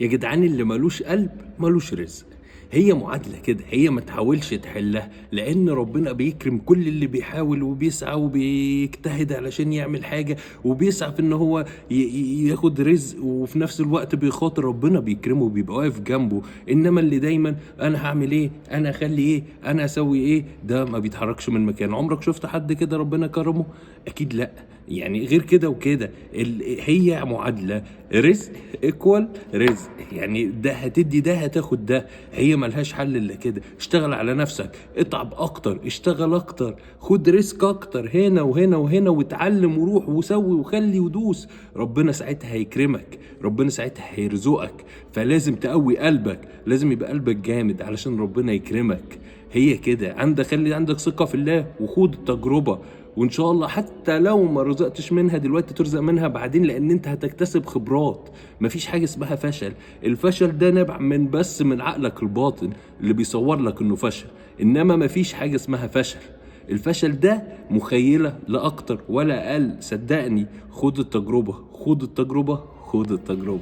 يا جدعان اللي مالوش قلب مالوش رزق. هي معادلة كده، هي ما تحاولش تحلها، لأن ربنا بيكرم كل اللي بيحاول وبيسعى وبيجتهد علشان يعمل حاجة، وبيسعى في إن هو ياخد رزق، وفي نفس الوقت بيخاطر ربنا بيكرمه وبيبقى واقف جنبه. إنما اللي دايما أنا هعمل إيه، أنا أخلي إيه، أنا أسوي إيه، ده ما بيتحركش من مكانه. عمرك شفت حد كده ربنا كرمه؟ أكيد لأ. يعني غير كده وكده هي معادلة، رزق ايكوال رزق، يعني ده هتدي ده هتاخد ده، هي ملهاش حل الا كده. اشتغل على نفسك، اتعب اكتر، اشتغل اكتر، خد ريسك اكتر هنا وهنا وهنا، واتعلم وروح وسوي وخلي ودوس. ربنا ساعتها هيكرمك، ربنا ساعتها هيرزقك. فلازم تقوي قلبك، لازم يبقى قلبك جامد علشان ربنا يكرمك. هي كده. خلي عندك ثقة في الله وخوض التجربة، وان شاء الله حتى لو ما رزقتش منها دلوقتي ترزق منها بعدين، لان انت هتكتسب خبرات. مفيش حاجة اسمها فشل. الفشل ده نابع من عقلك الباطن اللي بيصور لك انه فشل، انما مفيش حاجة اسمها فشل. الفشل ده مخيلة لا اكتر ولا اقل. صدقني، خد التجربة، خد التجربة، خد التجربة.